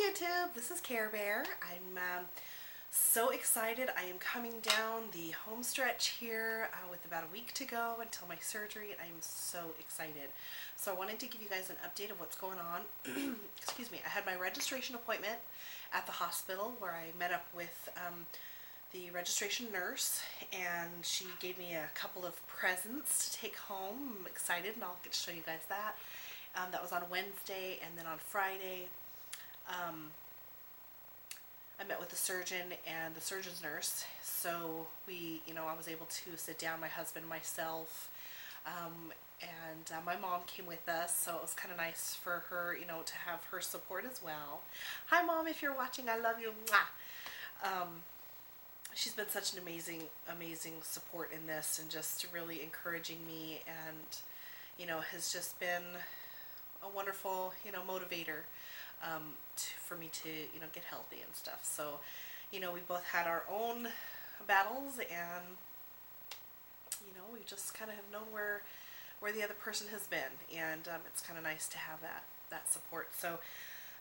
YouTube, this is Care Bear. I'm so excited. I am coming down the home stretch here with about a week to go until my surgery. I am so excited. So I wanted to give you guys an update of what's going on. Excuse me. I had my registration appointment at the hospital where I met up with the registration nurse, and she gave me a couple of presents to take home. I'm excited, and I'll get to show you guys that. That was on Wednesday, and then on Friday I met with the surgeon and the surgeon's nurse. So I was able to sit down, my husband, myself, and my mom came with us. So it was kind of nice for her, to have her support as well. Hi, Mom, if you're watching, I love you. Mwah. She's been such an amazing support in this, and just really encouraging me, and has just been a wonderful motivator for me to get healthy and stuff. So we both had our own battles, and we just kind of have known where the other person has been, and it's kind of nice to have that support. So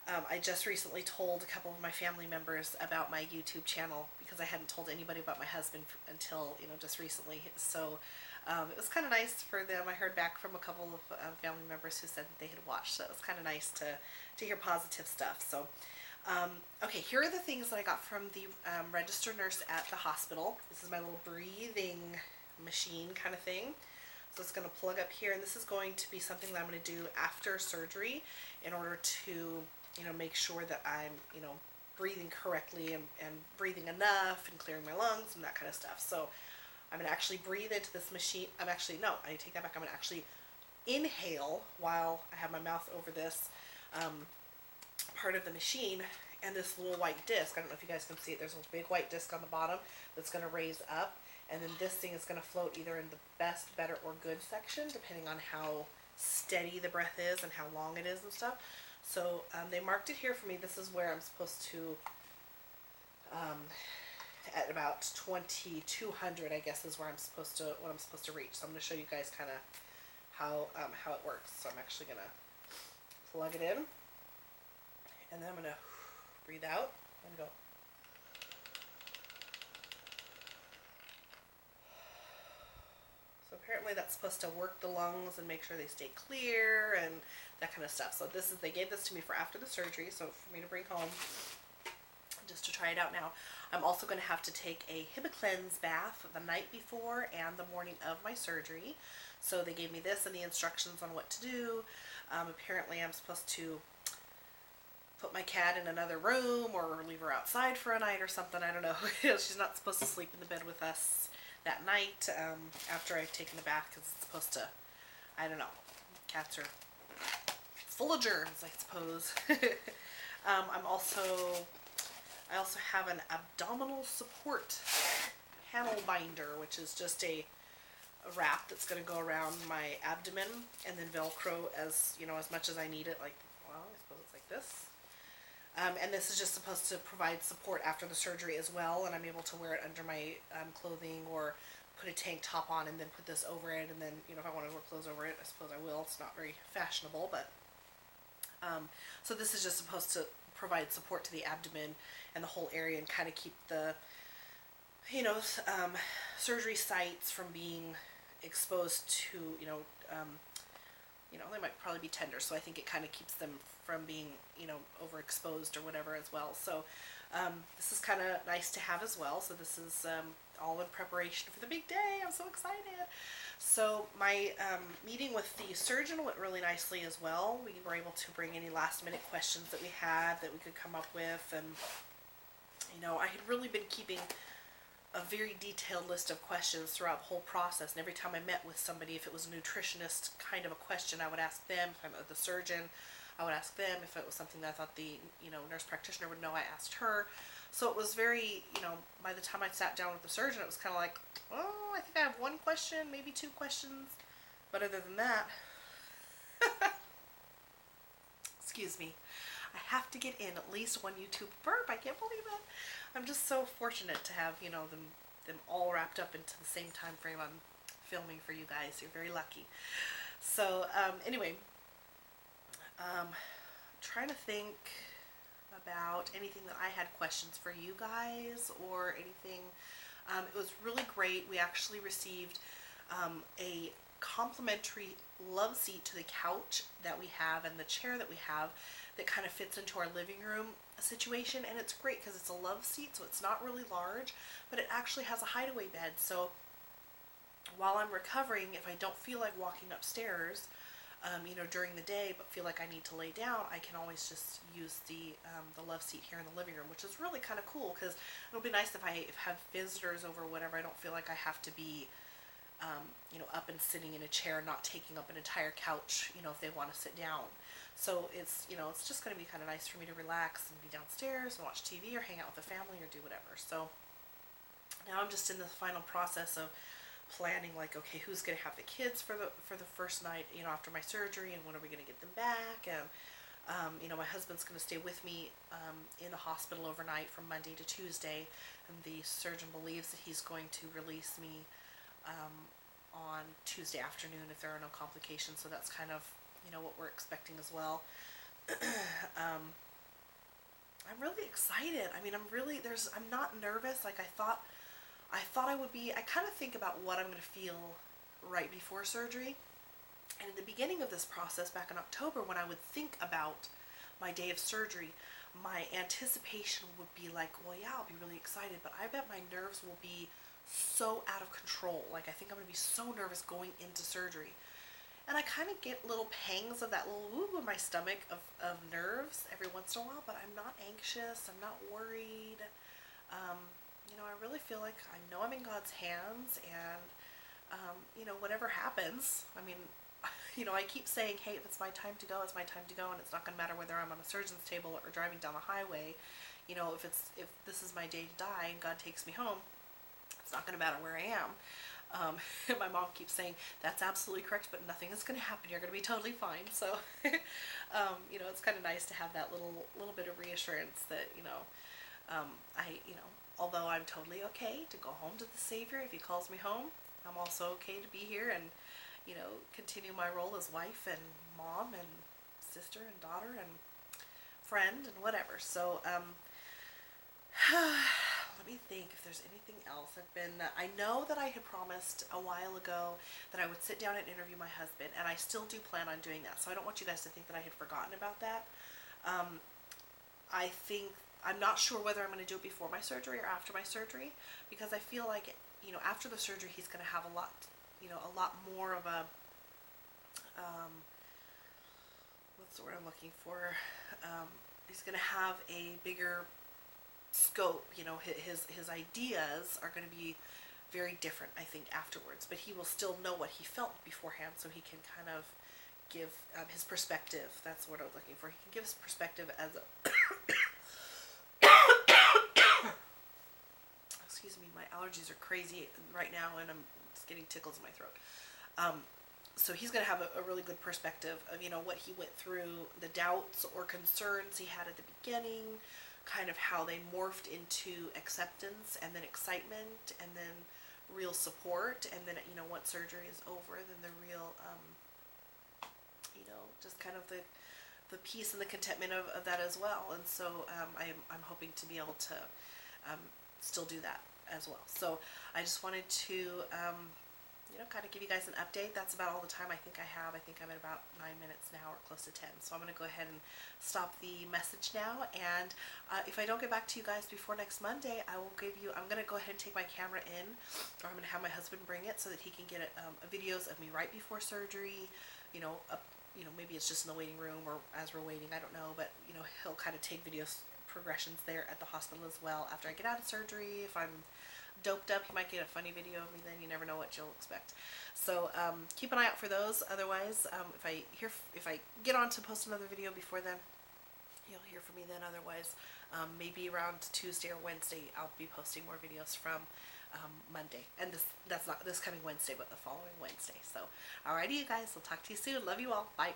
I just recently told a couple of my family members about my YouTube channel, because I hadn't told anybody about my husband until just recently. So it was kind of nice for them. I heard back from a couple of family members who said that they had watched, so it was kind of nice to hear positive stuff. So okay, here are the things that I got from the registered nurse at the hospital. This is my little breathing machine kind of thing. So it's going to plug up here, and this is going to be something that I'm going to do after surgery in order to make sure that I'm breathing correctly and breathing enough and clearing my lungs and that kind of stuff. So I'm going to actually breathe into this machine. I take that back. I'm going to actually inhale while I have my mouth over this part of the machine, and this little white disc. I don't know if you guys can see it. There's a big white disc on the bottom that's going to raise up, and then this thing is going to float either in the best, better, or good section, depending on how steady the breath is and how long it is and stuff. So they marked it here for me. This is where I'm supposed to, at about 2200, I guess, is where what I'm supposed to reach. So I'm going to show you guys kind of how it works. So I'm actually going to plug it in, and then I'm going to breathe out and go. So apparently that's supposed to work the lungs and make sure they stay clear and that kind of stuff. So they gave this to me for after the surgery, so for me to bring home just to try it out now. I'm also going to have to take a HIPAA bath the night before and the morning of my surgery. So they gave me this and the instructions on what to do. Apparently I'm supposed to put my cat in another room or leave her outside for a night or something. I don't know. She's not supposed to sleep in the bed with us that night after I've taken the bath, because it's supposed to, I don't know, cats are full of germs, I suppose. I also have an abdominal support panel binder, which is just a wrap that's going to go around my abdomen, and then Velcro as much as I need it. Like, well, I suppose it's like this. And this is just supposed to provide support after the surgery as well, and I'm able to wear it under my clothing, or put a tank top on and then put this over it, and then if I want to wear clothes over it, I suppose I will. It's not very fashionable, but so this is just supposed to provide support to the abdomen and the whole area, and kind of keep the surgery sites from being exposed to they might probably be tender, so I think it kind of keeps them from being overexposed or whatever as well. So this is kind of nice to have as well. So this is all in preparation for the big day. I'm so excited. So my meeting with the surgeon went really nicely as well. We were able to bring any last minute questions that we had that we could come up with, and I had really been keeping a very detailed list of questions throughout the whole process, and every time I met with somebody, if it was a nutritionist kind of a question, I would ask them. If I met with the surgeon, I would ask them. If it was something that I thought the nurse practitioner would know, I asked her. So it was very, by the time I sat down with the surgeon, it was kind of like, oh, I think I have one question, maybe two questions, but other than that, excuse me, I have to get in at least one YouTube burp. I can't believe it. I'm just so fortunate to have them all wrapped up into the same time frame I'm filming for you guys. You're very lucky. So anyway, trying to think about anything that I had questions for you guys or anything. It was really great. We actually received a complimentary love seat to the couch that we have and the chair that we have that kind of fits into our living room situation, and it's great because it's a love seat, so it's not really large, but it actually has a hideaway bed. So while I'm recovering, if I don't feel like walking upstairs, during the day, but feel like I need to lay down, I can always just use the love seat here in the living room, which is really kind of cool because it'll be nice if I have visitors over or whatever. I don't feel like I have to be up and sitting in a chair, not taking up an entire couch, if they want to sit down. So it's just going to be kind of nice for me to relax and be downstairs and watch TV or hang out with the family or do whatever. So now I'm just in the final process of planning, like, okay, who's going to have the kids for the first night, after my surgery, and when are we going to get them back? And my husband's going to stay with me in the hospital overnight from Monday to Tuesday, and the surgeon believes that he's going to release me on Tuesday afternoon if there are no complications. So that's kind of what we're expecting as well. I'm really excited. I mean, I'm not nervous like I thought I would be. I kind of think about what I'm going to feel right before surgery. And in the beginning of this process, back in October, when I would think about my day of surgery, my anticipation would be like, well, yeah, I'll be really excited, but I bet my nerves will be so out of control. Like, I think I'm going to be so nervous going into surgery. And I kind of get little pangs of that little ooh in my stomach of nerves every once in a while, but I'm not anxious. I'm not worried. I really feel like I know I'm in God's hands, and, whatever happens, I mean, I keep saying, hey, if it's my time to go, it's my time to go, and it's not going to matter whether I'm on a surgeon's table or driving down the highway. If this is my day to die and God takes me home, it's not going to matter where I am. And my mom keeps saying, that's absolutely correct, but nothing is going to happen. You're going to be totally fine. So, it's kind of nice to have that little bit of reassurance that, although I'm totally okay to go home to the Savior if He calls me home, I'm also okay to be here and, continue my role as wife and mom and sister and daughter and friend and whatever. So, let me think if there's anything else. I know that I had promised a while ago that I would sit down and interview my husband, and I still do plan on doing that. So I don't want you guys to think that I had forgotten about that. I'm not sure whether I'm going to do it before my surgery or after my surgery, because I feel like, after the surgery, he's going to have a lot more of a, what's the word I'm looking for? He's going to have a bigger scope. His ideas are going to be very different, I think, afterwards, but he will still know what he felt beforehand, so he can kind of give his perspective. That's what I was looking for. He can give his perspective as a excuse me, my allergies are crazy right now, and I'm just getting tickles in my throat. So he's going to have a really good perspective of, what he went through, the doubts or concerns he had at the beginning, kind of how they morphed into acceptance and then excitement and then real support, and then, once surgery is over, then the real, just kind of the peace and the contentment of that as well. And so I'm hoping to be able to still do that as well. So I just wanted to kind of give you guys an update. That's about all the time I think I have. I think I'm at about 9 minutes now, or close to 10. So I'm going to go ahead and stop the message now. And if I don't get back to you guys before next Monday, I'm going to go ahead and take my camera in, or I'm going to have my husband bring it so that he can get videos of me right before surgery, maybe it's just in the waiting room or as we're waiting, I don't know, but, he'll kind of take videos progressions there at the hospital as well after I get out of surgery. If I'm doped up, you might get a funny video of me then. You never know what you'll expect. So keep an eye out for those. Otherwise, if I get on to post another video before then, you'll hear from me then. Otherwise, maybe around Tuesday or Wednesday, I'll be posting more videos from Monday. And that's not this coming Wednesday, but the following Wednesday. So alrighty, you guys, I'll talk to you soon. Love you all. Bye.